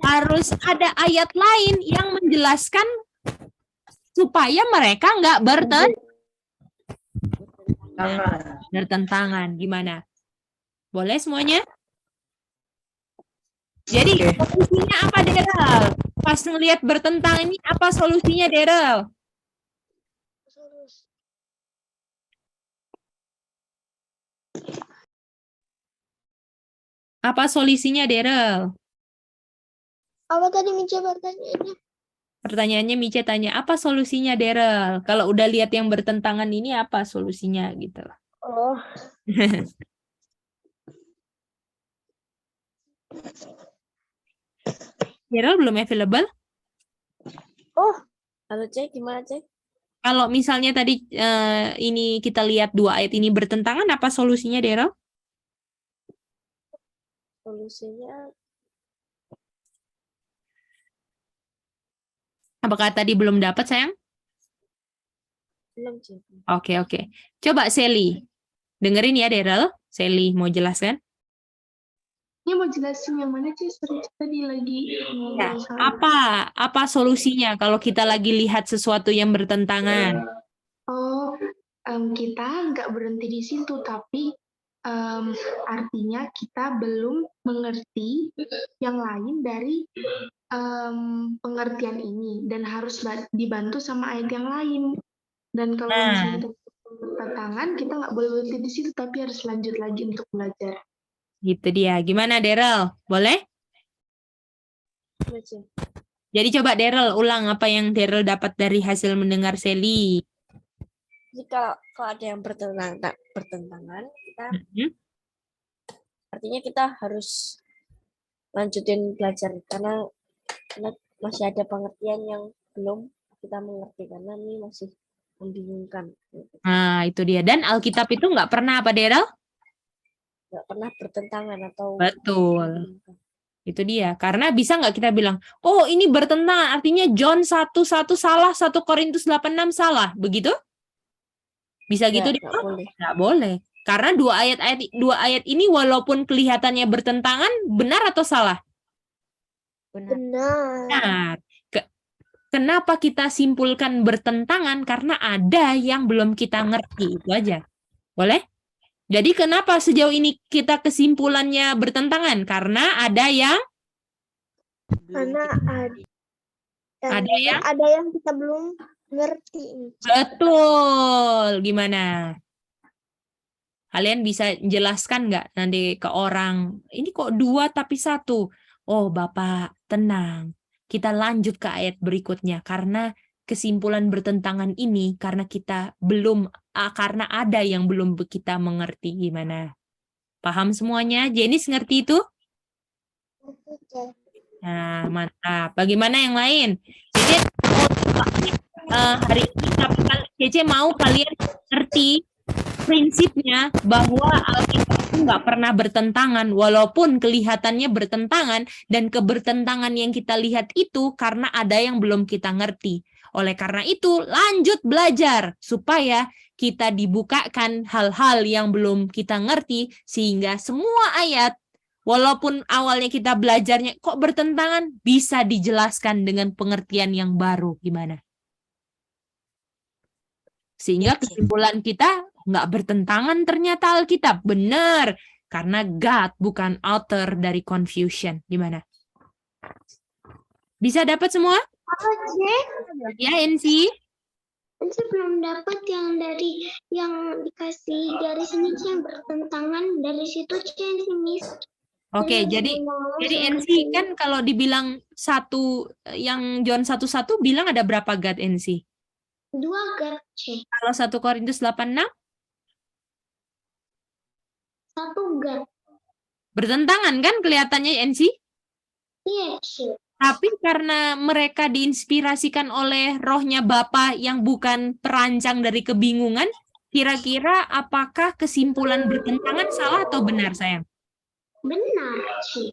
Harus ada ayat lain yang menjelaskan supaya mereka nggak bertentangan. Gimana? Boleh semuanya? Jadi solusinya apa, Daryl? Pas ngelihat bertentangan ini, apa solusinya, Daryl? Apa solusinya, Daryl? Apa tadi Mica pertanyaannya? Pertanyaannya Mica tanya, apa solusinya, Daryl? Kalau udah lihat yang bertentangan ini, apa solusinya gitu loh. Oh, Daryl belum available? Halo Cek, gimana Cek? Kalau misalnya tadi ini kita lihat dua ayat ini bertentangan, apa solusinya, Daryl? Solusinya Apakah tadi belum dapat, sayang? belum Cek. Oke. Coba Sally. Dengerin ya, Daryl. Sally mau jelaskan. Ini mau jelasin yang mana sih? Sorry, tadi lagi Ya, ngomong soal- apa solusinya kalau kita lagi lihat sesuatu yang bertentangan? Oh, kita nggak berhenti di situ, tapi artinya kita belum mengerti yang lain dari pengertian ini dan harus dibantu sama ayat yang lain. Dan kalau misalnya itu bertentangan, kita nggak boleh berhenti di situ, tapi harus lanjut lagi untuk belajar. Gitu dia. Gimana, Daryl? Boleh? Iya, Cek. Jadi coba Daryl ulang apa yang Daryl dapat dari hasil mendengar Sally. Jadi kalau ada yang bertentangan, kita artinya kita harus lanjutin belajar karena masih ada pengertian yang belum kita mengerti karena ini masih membingungkan. Nah, itu dia. Dan Alkitab itu nggak pernah apa, Daryl? Nggak pernah bertentangan atau Betul. membingungkan. Itu dia. Karena bisa nggak kita bilang, oh ini bertentangan, artinya John 1:1 salah, 1 Korintus 8:6 salah. Begitu? Bisa gitu, Nggak Daryl? boleh. Nggak boleh. Karena dua ayat ini walaupun kelihatannya bertentangan, benar atau salah? Benar. Benar. Kenapa kita simpulkan bertentangan? Karena ada yang belum kita ngerti. Itu aja. Boleh? Jadi kenapa sejauh ini kita kesimpulannya bertentangan? Karena ada yang karena yang ada yang kita belum ngerti. betul. Gimana? Kalian bisa jelaskan nggak nanti ke orang, ini kok 2 tapi 1? Oh, Bapak, tenang. Kita lanjut ke ayat berikutnya karena kesimpulan bertentangan ini karena kita belum karena ada yang belum kita mengerti. Gimana? Paham semuanya? Jenis ngerti itu? Nah, mantap. Bagaimana yang lain? Cece hari ini Cece mau kalian ngerti prinsipnya bahwa Alkitab itu nggak pernah bertentangan, walaupun kelihatannya bertentangan, dan kebertentangan yang kita lihat itu karena ada yang belum kita ngerti. Oleh karena itu, lanjut belajar supaya kita dibukakan hal-hal yang belum kita ngerti, sehingga semua ayat, walaupun awalnya kita belajarnya kok bertentangan, bisa dijelaskan dengan pengertian yang baru. Gimana? Sehingga kesimpulan kita nggak bertentangan ternyata Alkitab. Benar. Karena God bukan author dari confusion. Gimana? Bisa dapat semua? Ya, NC? Saya belum dapat yang dikasih garis ini yang bertentangan dari situ Miss. Oke, jadi NC kan kalau dibilang satu yang John 1:1 bilang ada berapa God NC? 2 God, C. Kalau 1 Korintus 8:6 1 God. bertentangan kan kelihatannya NC? Iya, C. Tapi karena mereka diinspirasikan oleh rohnya Bapa yang bukan perancang dari kebingungan, kira-kira apakah kesimpulan bertentangan salah atau benar, sayang? Benar, C.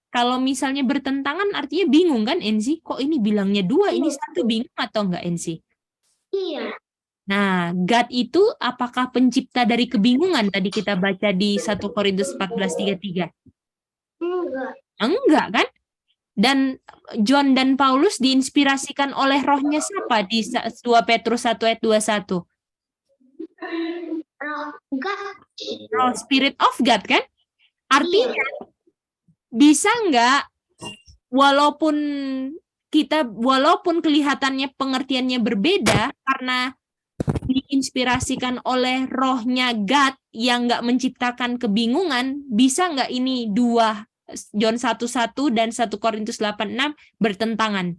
Kalau misalnya bertentangan artinya bingung kan, NC? Kok ini bilangnya 2, ini 1, bingung atau enggak, NC? Iya. Nah, God itu apakah pencipta dari kebingungan? Tadi kita baca di 1 Korintus 14:33. Enggak. Enggak kan? Dan John dan Paulus diinspirasikan oleh rohnya siapa di 2 Petrus 1 ayat 21? Roh God, C. Roh Spirit of God kan? Artinya bisa enggak walaupun kelihatannya pengertiannya berbeda karena diinspirasikan oleh rohnya God yang enggak menciptakan kebingungan, bisa enggak ini 2 John 1:1 dan 1 Korintus 8:6 bertentangan?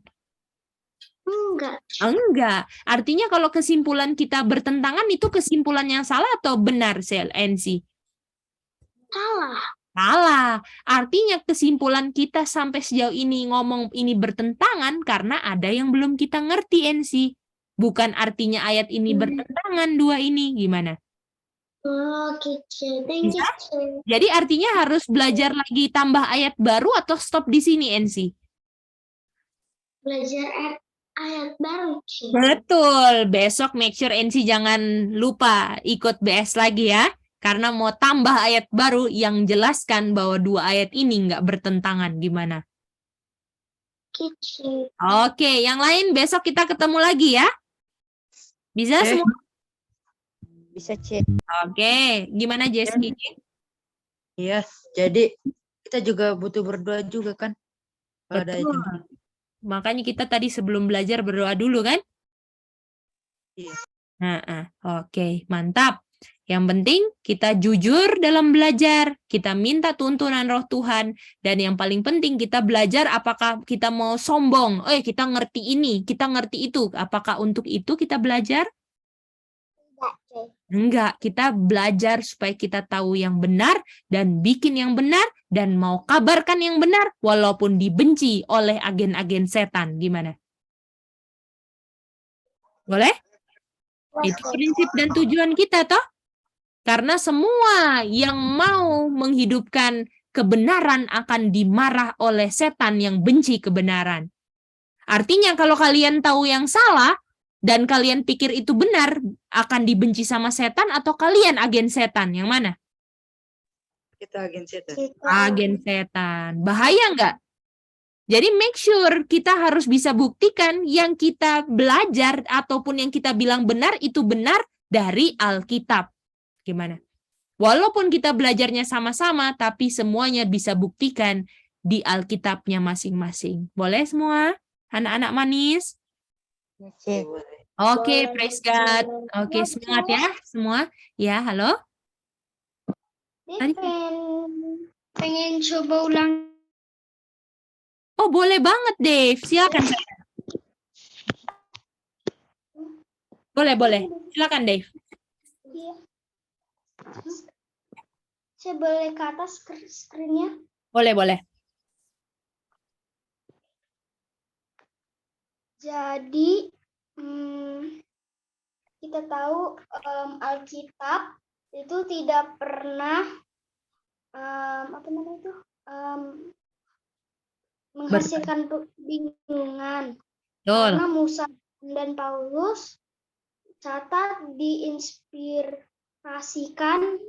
Enggak. Enggak. Artinya kalau kesimpulan kita bertentangan itu kesimpulan yang salah atau benar, NC? Salah. Salah. Artinya kesimpulan kita sampai sejauh ini ngomong ini bertentangan karena ada yang belum kita ngerti, NC. Bukan artinya ayat ini bertentangan 2 ini. Gimana? Oke, C. Thank you, C. Jadi artinya harus belajar lagi tambah ayat baru atau stop di sini, NC? Belajar ayat baru, C. Betul. Besok make sure NC jangan lupa ikut BS lagi ya. Karena mau tambah ayat baru yang jelaskan bahwa 2 ayat ini nggak bertentangan. Gimana? Oke, C. Oke, yang lain besok kita ketemu lagi ya. Bisa semua? Bisa, C. Oke, gimana Jessie? Iya, jadi kita juga butuh berdoa juga kan. Kalau ada Betul. izin. Makanya kita tadi sebelum belajar berdoa dulu kan? Iya. Oke, mantap. Yang penting kita jujur dalam belajar, kita minta tuntunan roh Tuhan, dan yang paling penting kita belajar apakah kita mau sombong, kita ngerti ini, kita ngerti itu, apakah untuk itu kita belajar? Enggak, kita belajar supaya kita tahu yang benar dan bikin yang benar dan mau kabarkan yang benar walaupun dibenci oleh agen-agen setan. Gimana? Boleh? Itu prinsip dan tujuan kita toh. Karena semua yang mau menghidupkan kebenaran akan dimarah oleh setan yang benci kebenaran. Artinya kalau kalian tahu yang salah, dan kalian pikir itu benar, akan dibenci sama setan atau kalian agen setan? Yang mana? Kita agen setan. Agen setan. Bahaya nggak? Jadi make sure kita harus bisa buktikan yang kita belajar ataupun yang kita bilang benar itu benar dari Alkitab. Gimana? Walaupun kita belajarnya sama-sama, tapi semuanya bisa buktikan di Alkitabnya masing-masing. Boleh semua? Anak-anak manis? C. Oke, praise God. Oke, semangat ya semua. Ya, halo? Dia pengen coba ulang. Oh, boleh banget, Dave. Silakan. Boleh. Silakan, Dave. Iya. Saya boleh ke atas screen-nya? Boleh. Jadi, kita tahu Alkitab itu tidak pernah menghasilkan kebingungan. Karena Musa dan Paulus catat diinspirasikan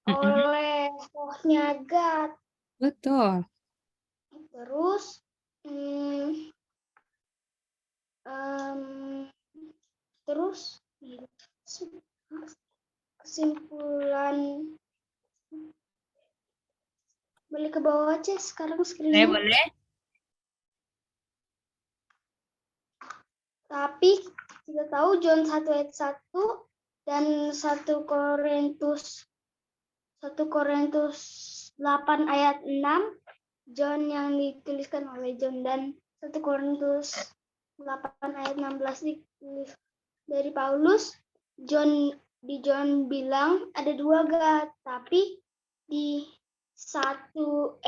oleh rohnya God. Betul. Terus kesimpulan boleh ke bawah aja sekarang screen-nya. Boleh. Tapi kita tahu John 1 ayat 1 dan 1 Korintus 8 ayat 6, John yang dituliskan oleh John, dan 1 Korintus 8 ayat 16 ditulis dari Paulus. John bilang ada 2 God, tapi di 1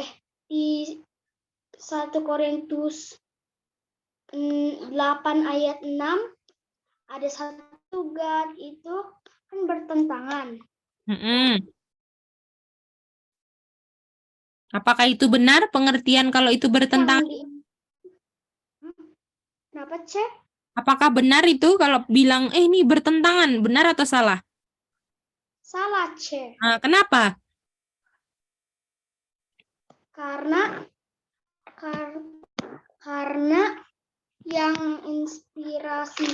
Korintus 8 ayat 6 ada 1 God, itu kan bertentangan. Apakah itu benar pengertian kalau itu bertentangan? Kenapa, Cek? Apakah benar itu kalau bilang ini bertentangan, benar atau salah? Salah, Cek. Nah, kenapa? Karena yang inspirasi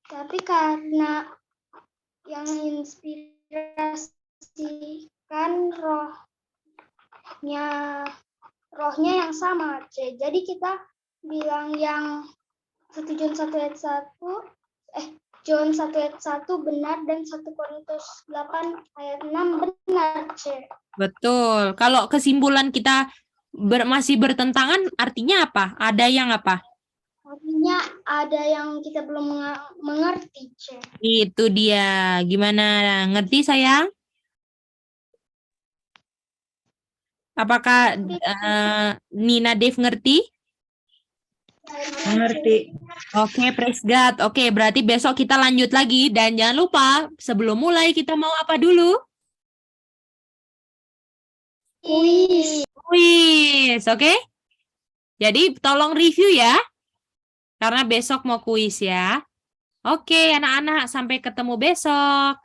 tapi karena yang inspirasikan rohnya yang sama, C. Jadi kita bilang yang 1 John 1 ayat 1 John 1 ayat 1 benar, dan 1 Korintus 8 ayat 6 benar, C. Betul. Kalau kesimpulan kita masih bertentangan, artinya apa? Ada yang apa? Artinya ada yang kita belum mengerti, C. Itu dia. Gimana? Ngerti, sayang? Apakah Nina Dev ngerti? Mengerti. Oke, praise God. Oke, berarti besok kita lanjut lagi. Dan jangan lupa, sebelum mulai kita mau apa dulu? Kuis, oke? Jadi tolong review ya. Karena besok mau kuis ya. Oke, anak-anak, sampai ketemu besok.